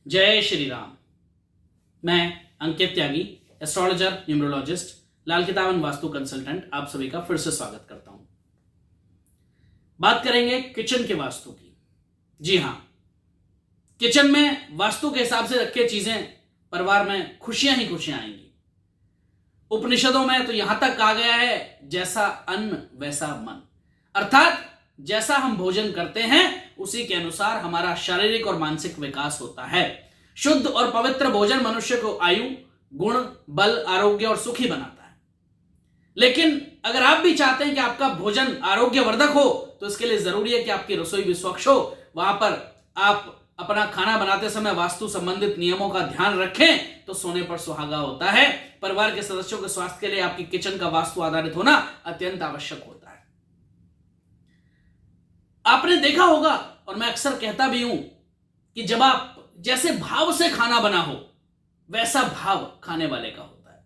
जय श्री राम। मैं अंकित त्यागी, astrologer, numerologist, लाल किताबन vastu consultant, आप सभी का फिर से स्वागत करता हूं। बात करेंगे किचन के वास्तु की। जी हां, किचन में वास्तु के हिसाब से रखे चीजें, परिवार में खुशियां ही खुशियां आएंगी। उपनिषदों में तो यहां तक कहा गया है, जैसा अन्न वैसा मन, अर्थात जैसा हम भोजन करते हैं उसी के अनुसार हमारा शारीरिक और मानसिक विकास होता है। शुद्ध और पवित्र भोजन मनुष्य को आयु, गुण, बल, आरोग्य और सुखी बनाता है। लेकिन अगर आप भी चाहते हैं कि आपका भोजन आरोग्यवर्धक हो, तो इसके लिए जरूरी है कि आपकी रसोई भी स्वच्छ हो। वहां पर आप अपना खाना बनाते समय वास्तु संबंधित नियमों का ध्यान रखें तो सोने पर सुहागा होता है। परिवार के सदस्यों के स्वास्थ्य के लिए आपकी किचन का वास्तु आधारित होना अत्यंत आवश्यक होता है। आपने देखा होगा, और मैं अक्सर कहता भी हूं, कि जब आप जैसे भाव से खाना बना हो, वैसा भाव खाने वाले का होता है।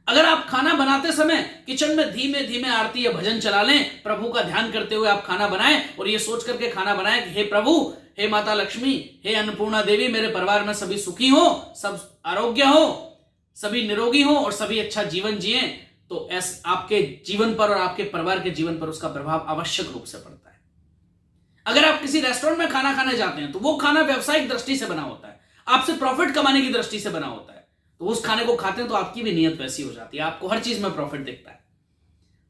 अगर आप खाना बनाते समय किचन में धीमे धीमे आरती या भजन चला लें, प्रभु का ध्यान करते हुए आप खाना बनाएं और यह सोच करके खाना बनाएं कि हे प्रभु, हे माता लक्ष्मी, हे अन्नपूर्णा देवी, मेरे परिवार में सभी सुखी हो, सब आरोग्य हो, सभी निरोगी हो और सभी अच्छा जीवन जिए, तो आपके जीवन पर और आपके परिवार के जीवन पर उसका प्रभाव आवश्यक रूप से पड़ता है। अगर आप किसी रेस्टोरेंट में खाना खाने जाते हैं तो वो खाना व्यवसायिक दृष्टि से बना होता है, आपसे प्रॉफिट कमाने की दृष्टि से बना होता है, तो उस खाने को खाते हैं तो आपकी भी नीयत वैसी हो जाती है, आपको हर चीज में प्रॉफिट दिखता है।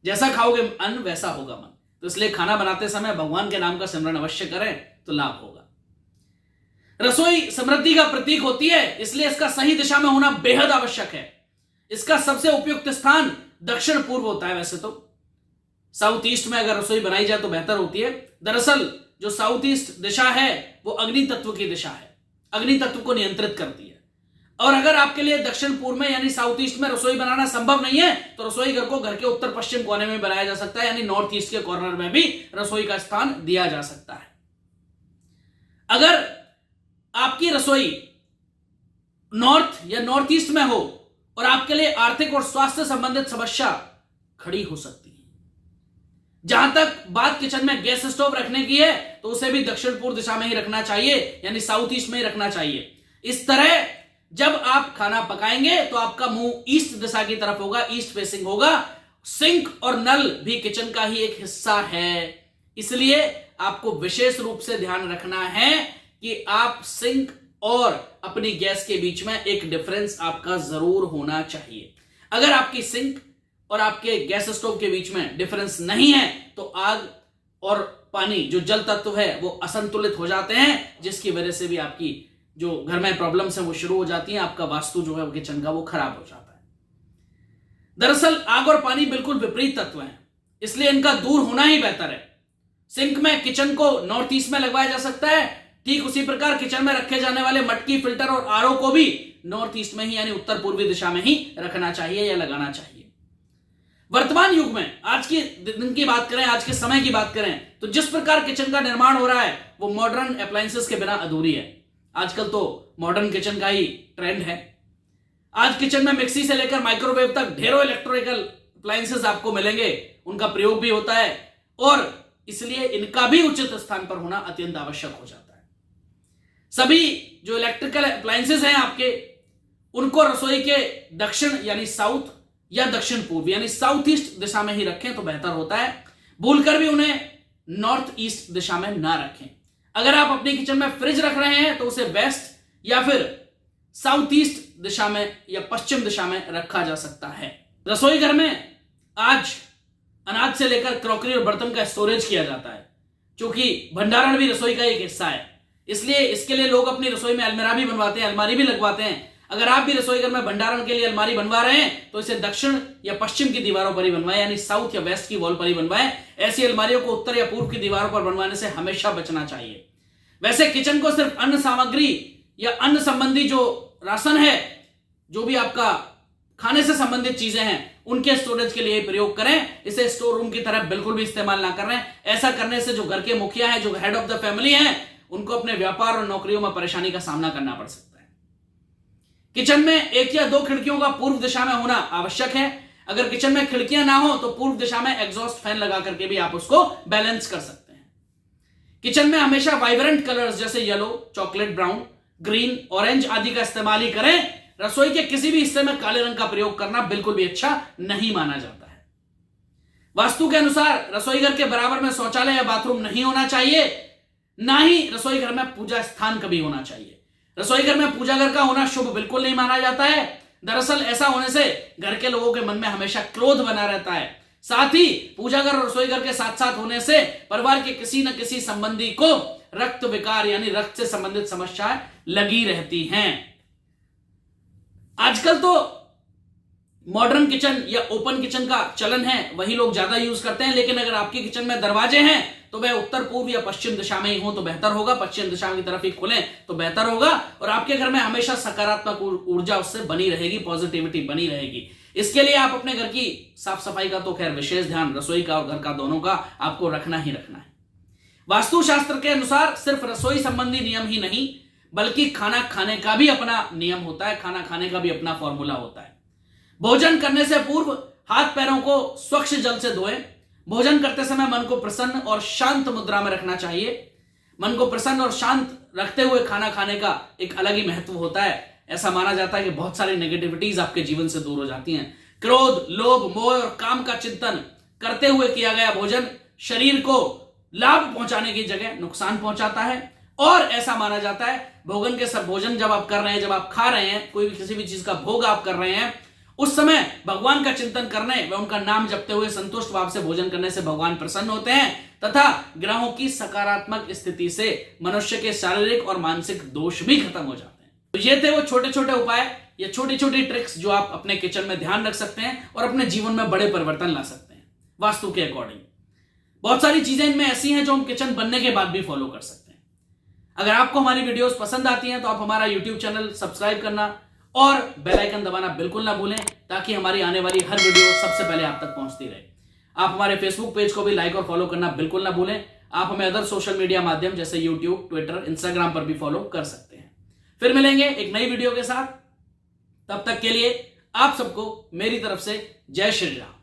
जैसा खाओगे अन्न वैसा होगा मन। तो इसलिए खाना बनाते समय भगवान के नाम का सिमरन अवश्य करें तो लाभ होगा। रसोई समृद्धि का प्रतीक होती है, इसलिए इसका सही दिशा में होना बेहद आवश्यक है। इसका सबसे उपयुक्त स्थान दक्षिण पूर्व होता है। वैसे तो साउथ ईस्ट में अगर रसोई बनाई जाए तो बेहतर होती है। दरअसल जो साउथ ईस्ट दिशा है वो अग्नि तत्व की दिशा है, अग्नि तत्व को नियंत्रित करती है। और अगर आपके लिए दक्षिण पूर्व में यानी साउथ ईस्ट में रसोई बनाना संभव नहीं है, तो रसोई घर को घर के उत्तर पश्चिम कोने में बनाया जा सकता है, यानी नॉर्थ ईस्ट के कॉर्नर में भी रसोई का स्थान दिया जा सकता है। अगर आपकी रसोई नॉर्थ या नॉर्थ ईस्ट में हो और आपके लिए आर्थिक और स्वास्थ्य संबंधित समस्या खड़ी हो सकती है। जहां तक बात किचन में गैस स्टोव रखने की है तो उसे भी दक्षिण पूर्व दिशा में ही रखना चाहिए, यानी साउथ ईस्ट में ही रखना चाहिए। इस तरह जब आप खाना पकाएंगे तो आपका मुंह ईस्ट दिशा की तरफ होगा, ईस्ट फेसिंग होगा। सिंक और नल भी किचन का ही एक हिस्सा है, इसलिए आपको विशेष रूप से ध्यान रखना है कि आप सिंक और अपनी गैस के बीच में एक डिफरेंस आपका जरूर होना चाहिए। अगर आपकी सिंक और आपके गैस स्टोव के बीच में डिफरेंस नहीं है तो आग और पानी, जो जल तत्व है, वो असंतुलित हो जाते हैं, जिसकी वजह से भी आपकी जो घर में प्रॉब्लम्स है वो शुरू हो जाती हैं। आपका वास्तु जो है किचन का वो खराब हो जाता है। दरअसल आग और पानी बिल्कुल विपरीत तत्व हैं, इसलिए इनका दूर होना ही बेहतर है। सिंक में किचन को नॉर्थ ईस्ट में लगवाया जा सकता है, ठीक उसी प्रकार किचन में रखे जाने वाले मटकी, फिल्टर और आरओ को भी नॉर्थ ईस्ट में ही यानी उत्तर पूर्वी दिशा में ही रखना चाहिए या लगाना चाहिए। वर्तमान युग में आज के दिन की बात करें, आज के समय की बात करें, तो जिस प्रकार किचन का निर्माण हो रहा है वो मॉडर्न अप्लायंसेस के बिना अधूरी है। आजकल तो मॉडर्न किचन का ही ट्रेंड है। आज किचन में मिक्सी से लेकर माइक्रोवेव तक ढेरों इलेक्ट्रिकल अप्लायंसेस आपको मिलेंगे, उनका प्रयोग भी होता है और इसलिए इनका भी उचित स्थान पर होना अत्यंत आवश्यक हो जाता है। सभी जो इलेक्ट्रिकल अप्लायंसेस हैं आपके, उनको रसोई के दक्षिण यानी साउथ या दक्षिण पूर्व यानी साउथ ईस्ट दिशा में ही रखें तो बेहतर होता है। भूलकर भी उन्हें नॉर्थ ईस्ट दिशा में ना रखें। अगर आप अपने किचन में फ्रिज रख रहे हैं तो उसे वेस्ट या फिर साउथ ईस्ट दिशा में या पश्चिम दिशा में रखा जा सकता है। रसोई घर में आज अनाज से लेकर क्रॉकरी और बर्तन का स्टोरेज किया जाता है, क्योंकि भंडारण भी रसोई का एक हिस्सा है। इसलिए इसके लिए लोग अपनी रसोई में अलमीरा भी बनवाते हैं, अलमारी भी लगवाते हैं। अगर आप भी रसोई घर में भंडारण के लिए अलमारी बनवा रहे हैं तो इसे दक्षिण या पश्चिम की दीवारों पर ही बनवाएं, यानी साउथ या वेस्ट की वॉल पर ही बनवाएं। ऐसी अलमारियों को उत्तर या पूर्व की दीवारों पर बनवाने से हमेशा बचना चाहिए। वैसे किचन को सिर्फ अन्न सामग्री या अन्न संबंधी जो राशन है, जो भी आपका खाने से संबंधित चीजें हैं, उनके स्टोरेज के लिए प्रयोग करें। इसे स्टोर रूम की तरह बिल्कुल भी इस्तेमाल ना करें। ऐसा करने से जो घर के मुखिया हैं, जो हेड ऑफ द फैमिली हैं, उनको अपने व्यापार और नौकरियों में परेशानी का सामना करना पड़ सकता है। किचन में एक या दो खिड़कियों का पूर्व दिशा में होना आवश्यक है। अगर किचन में खिड़कियां ना हो तो पूर्व दिशा में एग्जॉस्ट फैन लगा करके भी आप उसको बैलेंस कर सकते हैं। किचन में हमेशा वाइब्रेंट कलर्स जैसे yellow, chocolate brown, green, orange आदि का इस्तेमाल ही करें। रसोई के किसी भी हिस्से में काले रंग का प्रयोग करना बिल्कुल भी अच्छा नहीं माना जाता है। वास्तु के अनुसार रसोई घर के बराबर में शौचालय या बाथरूम नहीं होना चाहिए, ना ही रसोई घर में पूजा स्थान कभी होना चाहिए। रसोई घर में पूजा घर का होना शुभ बिल्कुल नहीं माना जाता है। दरअसल ऐसा होने से घर के लोगों के मन में हमेशा क्रोध बना रहता है। साथ ही पूजा घर और रसोई घर के साथ साथ होने से परिवार के किसी न किसी संबंधी को रक्त विकार यानी रक्त से संबंधित समस्याएं लगी रहती हैं। आजकल तो मॉडर्न किचन या ओपन किचन का चलन है, वही लोग ज्यादा यूज करते हैं, लेकिन अगर आपके किचन में दरवाजे हैं तो वह उत्तर पूर्व या पश्चिम दिशा में ही हो तो बेहतर होगा, पश्चिम दिशा की तरफ ही खुलें तो बेहतर होगा और आपके घर में हमेशा सकारात्मक ऊर्जा उससे बनी रहेगी, पॉजिटिविटी बनी रहेगी। इसके लिए आप अपने घर की साफ सफाई का तो खैर विशेष ध्यान रसोई का और घर का दोनों का आपको रखना ही रखना है। वास्तुशास्त्र के अनुसार सिर्फ रसोई संबंधी नियम ही नहीं बल्कि खाना खाने का भी अपना नियम होता है, खाना खाने का भी अपना फॉर्मूला होता है। भोजन करने से पूर्व हाथ पैरों को स्वच्छ जल से धोएं। भोजन करते समय मन को प्रसन्न और शांत मुद्रा में रखना चाहिए। मन को प्रसन्न और शांत रखते हुए खाना खाने का एक अलग ही महत्व होता है। ऐसा माना जाता है कि बहुत सारी नेगेटिविटीज आपके जीवन से दूर हो जाती हैं। क्रोध, लोभ, मोह और काम का चिंतन करते हुए किया गया भोजन शरीर को लाभ पहुंचाने की जगह नुकसान पहुंचाता है। और ऐसा माना जाता है भोजन जब आप कर रहे हैं, जब आप खा रहे हैं, कोई भी किसी भी चीज का भोग आप कर रहे हैं, उस समय भगवान का चिंतन करने व उनका नाम जपते हुए संतुष्ट भाव से भोजन करने से भगवान प्रसन्न होते हैं तथा ग्रहों की सकारात्मक स्थिति से मनुष्य के शारीरिक और मानसिक दोष भी खत्म हो जाते हैं। तो ये थे वो छोटे छोटे उपाय या छोटी छोटी ट्रिक्स जो आप अपने किचन में ध्यान रख सकते हैं और अपने जीवन में बड़े परिवर्तन ला सकते हैं वास्तु के अकॉर्डिंग। बहुत सारी चीजें इनमें ऐसी हैं जो हम किचन बनने के बाद भी फॉलो कर सकते हैं। अगर आपको हमारी वीडियोस पसंद आती हैं तो आप हमारा यूट्यूब चैनल सब्सक्राइब करना और बेल आइकन दबाना बिल्कुल ना भूलें ताकि हमारी आने वाली हर वीडियो सबसे पहले आप तक पहुंचती रहे। आप हमारे फेसबुक पेज को भी लाइक और फॉलो करना बिल्कुल ना भूलें। आप हमें अदर सोशल मीडिया माध्यम जैसे यूट्यूब, ट्विटर, इंस्टाग्राम पर भी फॉलो कर सकते हैं। फिर मिलेंगे एक नई वीडियो के साथ, तब तक के लिए आप सबको मेरी तरफ से जय श्री राम।